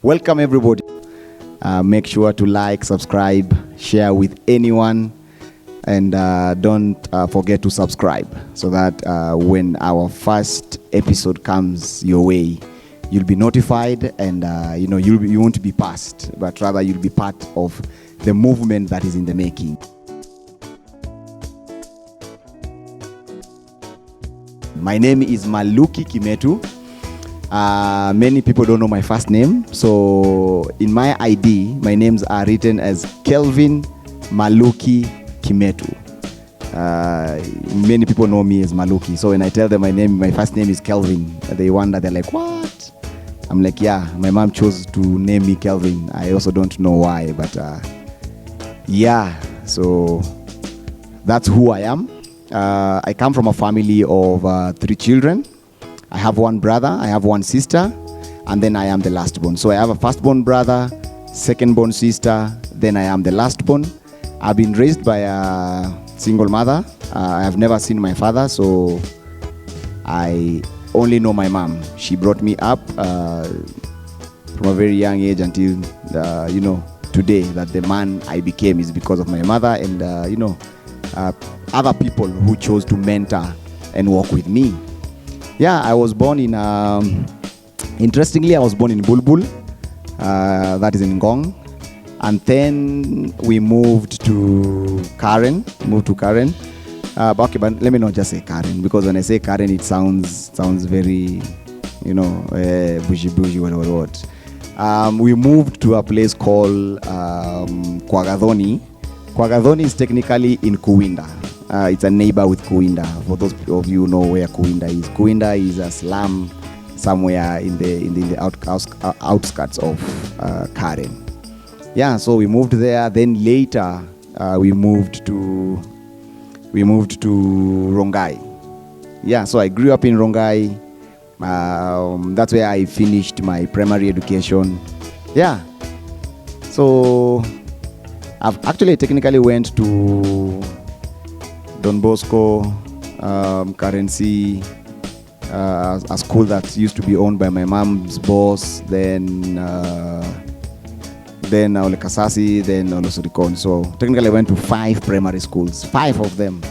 Welcome everybody. Make sure to like, subscribe, share with anyone, and don't forget to subscribe so that when our first episode comes your way, you'll be notified, and you won't be passed, but rather you'll be part of the movement that is in the making. My name is Maluki Kimetu. Many people don't know my first name, so in my ID, my names are written as Kelvin Maluki Kimetu. Many people know me as Maluki, so when I tell them my first name is Kelvin, they wonder, they're like, what? I'm like, yeah, my mom chose to name me Kelvin. I also don't know why, but yeah, so that's who I am. I come from a family of 3 children. I have 1 brother, I have 1 sister, and then I am the last born. So I have a first-born brother, second-born sister, then I am the last born. I've been raised by a single mother. I have never seen my father, so I only know my mom. She brought me up from a very young age until, today, that the man I became is because of my mother and, other people who chose to mentor and walk with me. Yeah, I was born in, interestingly, I was born in Bulbul, that is in Ngong. And then we moved to Karen. But let me not just say Karen, because when I say Karen, it sounds very, bougie, what. We moved to a place called Kwagadhoni. Kwagadhoni is technically in Kuwinda. It's a neighbor with Kuwinda. For those of you who know where Kuwinda is. Kuwinda is a slum somewhere in the outskirts of Karen. Yeah, so we moved there. Then later we moved to Rongai. Yeah, so I grew up in Rongai. That's where I finished my primary education. Yeah, so I've actually technically went to Don Bosco, Currency, a school that used to be owned by my mom's boss, then Ole Kasasi, then Ole Surikon. So technically I went to 5 primary schools, 5 of them.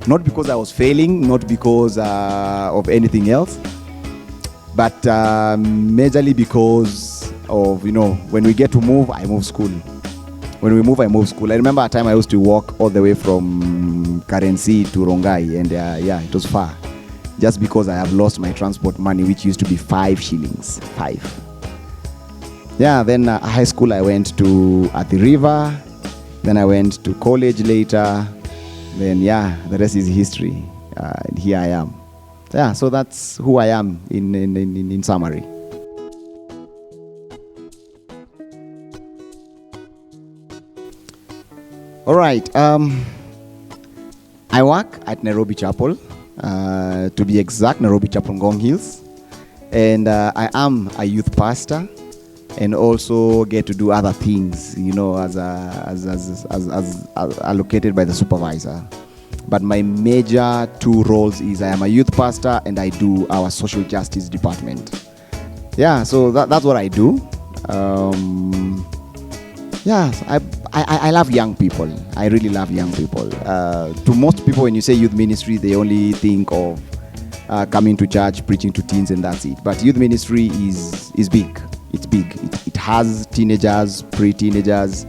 Not because I was failing, not because of anything else, but majorly because of, when we get to move, I move school. When we move, I move school. I remember a time I used to walk all the way from Currency to Rongai, and it was far. Just because I have lost my transport money, which used to be 5 shillings. 5. Yeah, then high school I went to at the river. Then I went to college later. Then the rest is history. And here I am. Yeah, so that's who I am in summary. All right. I work at Nairobi Chapel, to be exact, Nairobi Chapel, Ngong Hills, and I am a youth pastor, and also get to do other things, as allocated by the supervisor. But my major 2 roles is I am a youth pastor and I do our social justice department. Yeah, so that's what I do. I love young people. I really love young people. To most people, when you say youth ministry, they only think of coming to church, preaching to teens, and that's it. But youth ministry is big. It's big. It has teenagers, pre-teenagers,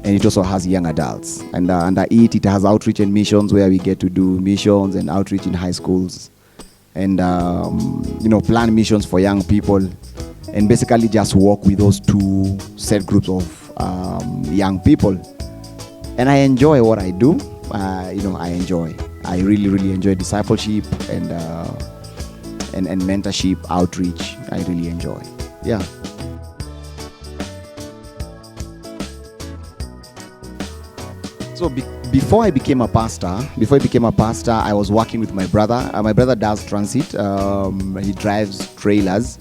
and it also has young adults. And under it has outreach and missions, where we get to do missions and outreach in high schools, and plan missions for young people, and basically just work with those 2 set groups of young people. And I enjoy what I do. I really enjoy discipleship and mentorship, outreach. I really enjoy. Yeah. So before I became a pastor, I was working with my brother. My brother does transit. He drives trailers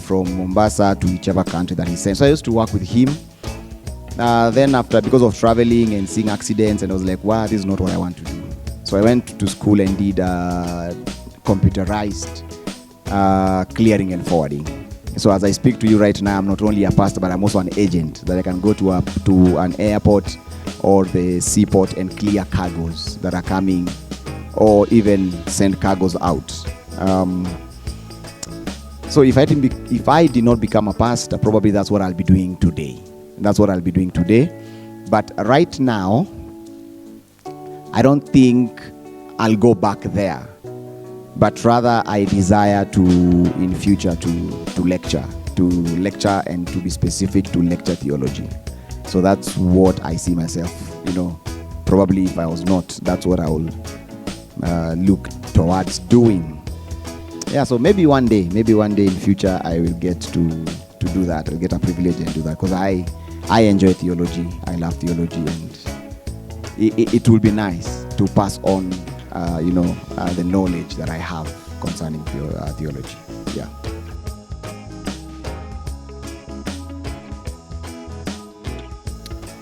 from Mombasa to whichever country that he sends. So I used to work with him. Then because of traveling and seeing accidents, and I was like, wow, this is not what I want to do. So I went to school and did computerized clearing and forwarding. So as I speak to you right now, I'm not only a pastor, but I'm also an agent that I can go to an airport or the seaport and clear cargoes that are coming, or even send cargoes out. So if I did not become a pastor, probably that's what I'll be doing today. But right now, I don't think I'll go back there. But rather, I desire to, in future, to lecture and to be specific to lecture theology. So that's what I see myself, probably if I was not, that's what I will look towards doing. Yeah, so maybe one day in future, I will get to do that. I'll get a privilege and do that, because I enjoy theology. I love theology, and it will be nice to pass on the knowledge that I have concerning theology. Yeah.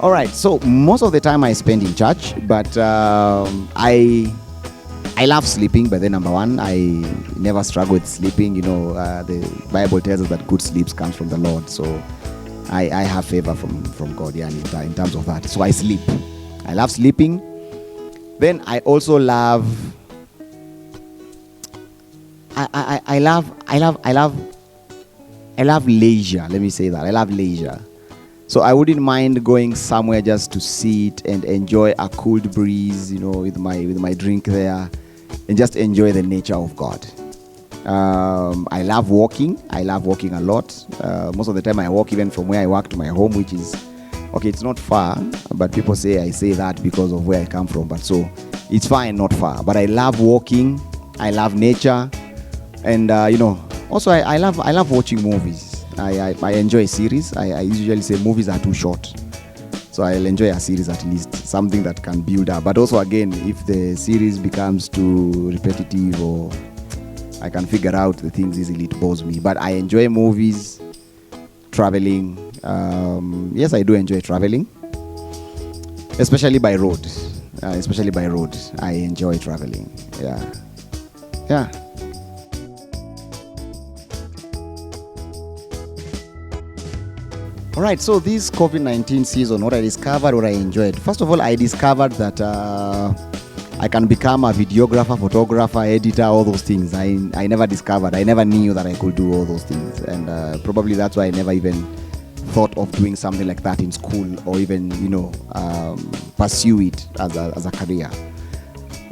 All right. So most of the time I spend in church, but I love sleeping. But then, number one, I never struggle with sleeping. The Bible tells us that good sleep comes from the Lord. So I have favor from God, yeah, in terms of that. So I sleep. I love sleeping. Then I also love. I love leisure. Let me say that. I love leisure. So I wouldn't mind going somewhere just to sit and enjoy a cool breeze, with my drink there, and just enjoy the nature of God. I love walking. I love walking a lot. Most of the time I walk even from where I work to my home, which is, okay, it's not far, but people say I say that because of where I come from. But so it's fine, not far. But I love walking. I love nature. And, also I love watching movies. I enjoy series. I usually say movies are too short. So I'll enjoy a series at least, something that can build up. But also, again, if the series becomes too repetitive, or I can figure out the things easily, it bores me. But I enjoy movies, traveling. Yes, I do enjoy traveling, especially by road. I enjoy traveling. Yeah. All right, so this COVID-19 season, what I discovered, what I enjoyed. First of all, I discovered that I can become a videographer, photographer, editor, all those things. I never discovered. I never knew that I could do all those things. And probably that's why I never even thought of doing something like that in school, or even, pursue it as a career.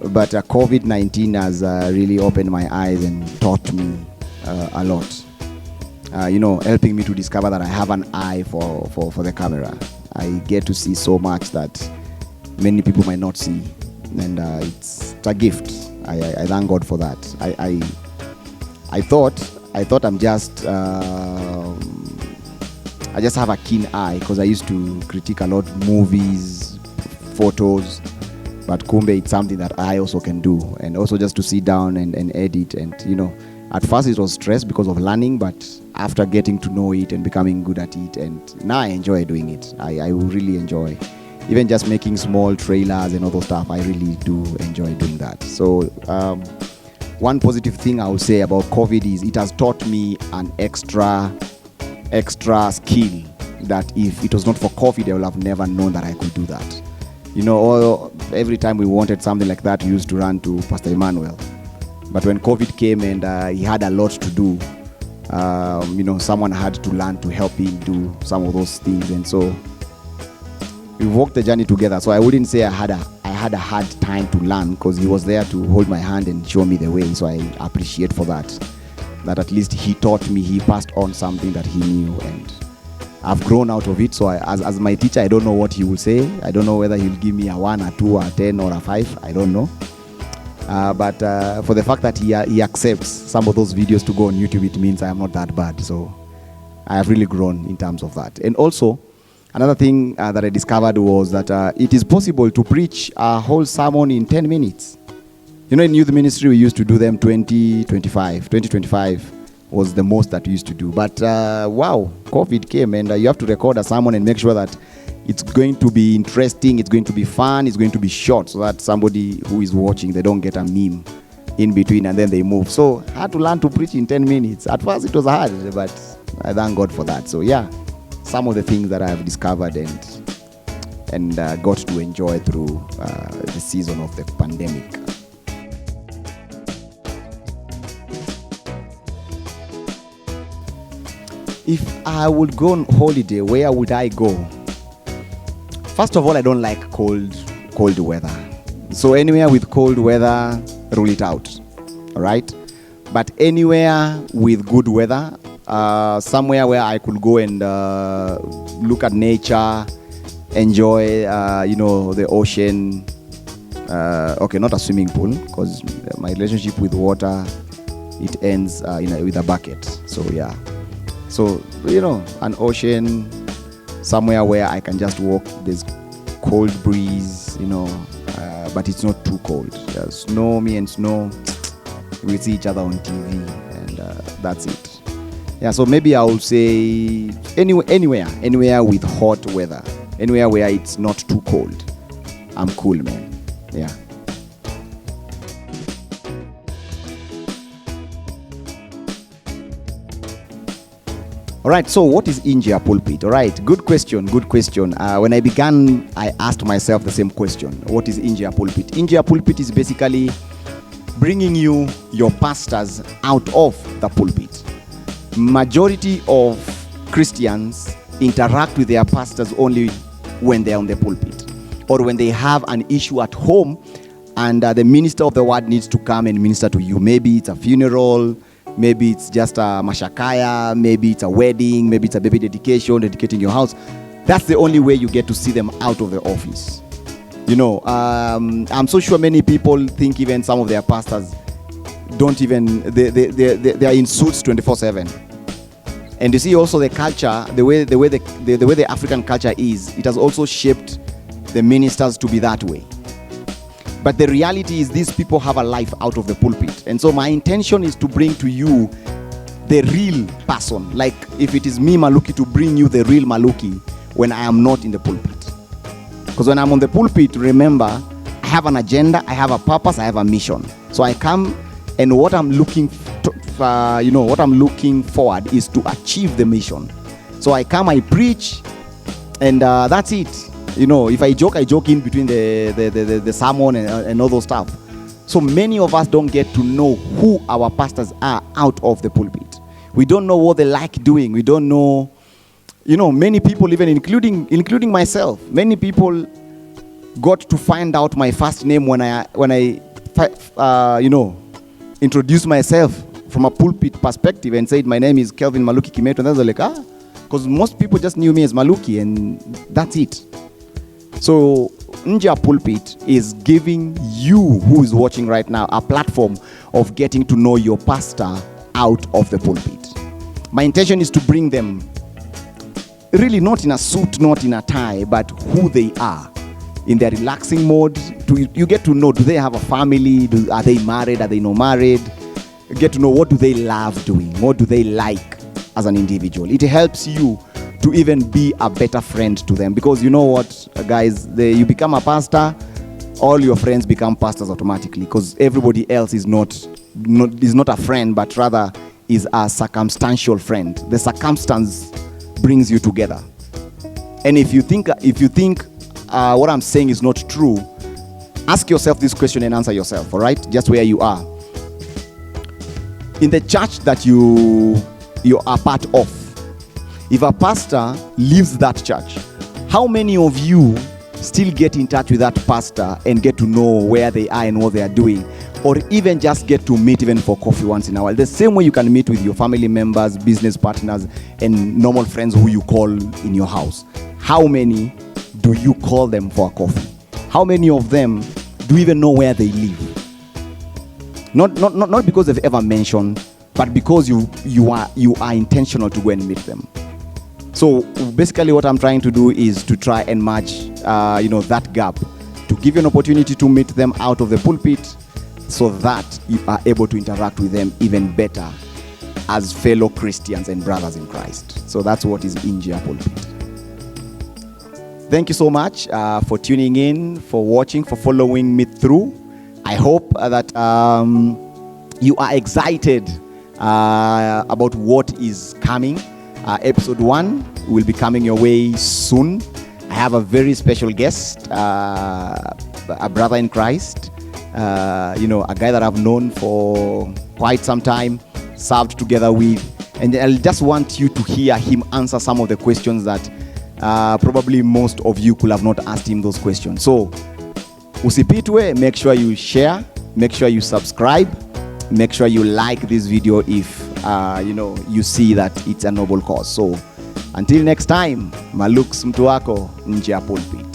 But COVID-19 has really opened my eyes and taught me a lot. Helping me to discover that I have an eye for the camera. I get to see so much that many people might not see, and it's a gift. I thank God for that. I thought I'm just I just have a keen eye, because I used to critique a lot movies, photos, but kumbe it's something that I also can do, and also just to sit down and edit. And at first it was stress because of learning, but after getting to know it and becoming good at it, and now I enjoy doing it. I really enjoy even just making small trailers and other stuff. I really do enjoy doing that. So one positive thing I would say about COVID is it has taught me an extra skill that if it was not for COVID, I would have never known that I could do that. Every time we wanted something like that, we used to run to Pastor Emmanuel. But when COVID came and he had a lot to do, someone had to learn to help him do some of those things. And so we walked the journey together. So I wouldn't say I had a hard time to learn, because he was there to hold my hand and show me the way. So I appreciate for that at least he taught me, he passed on something that he knew, and I've grown out of it. So as my teacher, I don't know what he will say. I don't know whether he'll give me a 1, a 2, a 10, or a 5. I don't know. But for the fact that he accepts some of those videos to go on YouTube, it means I am not that bad. So I have really grown in terms of that. And also, another thing that I discovered was that it is possible to preach a whole sermon in 10 minutes. In youth ministry, we used to do them 20-25 was the most that we used to do. But wow, COVID came, and you have to record a sermon and make sure that it's going to be interesting, it's going to be fun, it's going to be short, so that somebody who is watching, they don't get a meme in between and then they move. So I had to learn to preach in 10 minutes. At first it was hard, but I thank God for that. So yeah, some of the things that I have discovered and got to enjoy through the season of the pandemic. If I would go on holiday, where would I go? First of all, I don't like cold weather. So anywhere with cold weather, rule it out. All right? But anywhere with good weather, somewhere where I could go and look at nature, enjoy, the ocean. Okay, not a swimming pool, because my relationship with water, it ends with a bucket. So yeah. So, an ocean, somewhere where I can just walk, there's cold breeze, but it's not too cold. Snow, me and snow, we see each other on TV, and that's it. Yeah, so maybe I will say anywhere with hot weather, anywhere where it's not too cold. I'm cool, man. Yeah. All right, so what is India Pulpit? All right, good question. When I began, I asked myself the same question. What is India Pulpit? India Pulpit is basically bringing you your pastors out of the pulpit. Majority of Christians interact with their pastors only when they're on the pulpit, or when they have an issue at home and the minister of the word needs to come and minister to you. Maybe it's a funeral, maybe it's just a mashakaya, maybe it's a wedding, maybe it's a baby dedicating your house. That's the only way you get to see them out of the office. I'm so sure many people think even some of their pastors don't even, they are in suits 24/7. And you see also the culture, the way the African culture is, it has also shaped the ministers to be that way. But the reality is these people have a life out of the pulpit. And so my intention is to bring to you the real person. Like if it is me, Maluki, to bring you the real Maluki when I am not in the pulpit. Because when I'm on the pulpit, remember, I have an agenda, I have a purpose, I have a mission. So I come, and what I'm looking forward is to achieve the mission. So I come, I preach, and that's it. If I joke in between the sermon and all those stuff. So many of us don't get to know who our pastors are out of the pulpit. We don't know what they like doing. We don't know, many people, even including myself, many people got to find out my first name when I introduced myself from a pulpit perspective and said my name is Kelvin Maluki Kimetu, and they're like, because most people just knew me as Maluki, and that's it. So India Pulpit is giving you, who is watching right now, a platform of getting to know your pastor out of the pulpit. My intention is to bring them really not in a suit, not in a tie, but who they are in their relaxing mode. You get to know, do they have a family? Are they married? Are they not married? You get to know, what do they love doing? What do they like as an individual? It helps you to even be a better friend to them. Because you know what, guys, you become a pastor, all your friends become pastors automatically, because everybody else is not a friend, but rather is a circumstantial friend. The circumstance brings you together. And if you think what I'm saying is not true, ask yourself this question and answer yourself, all right? Just where you are. In the church that you are part of, if a pastor leaves that church, how many of you still get in touch with that pastor and get to know where they are and what they are doing, or even just get to meet even for coffee once in a while? The same way you can meet with your family members, business partners, and normal friends who you call in your house. How many do you call them for a coffee? How many of them do you even know where they live? Not because they've ever mentioned, but because you are intentional to go and meet them. So basically what I'm trying to do is to try and match that gap, to give you an opportunity to meet them out of the pulpit, so that you are able to interact with them even better as fellow Christians and brothers in Christ. So that's what is India Pulpit. Thank you so much for tuning in, for watching, for following me through. I hope that you are excited about what is coming. Episode 1 will be coming your way soon. I have a very special guest, a brother in Christ, a guy that I've known for quite some time, served together with, and I just want you to hear him answer some of the questions that probably most of you could have not asked him those questions. So, usipitwe, make sure you share, make sure you subscribe, make sure you like this video if you see that it's a noble cause. So, until next time, Maluk's mtu wako nje ya pulpit.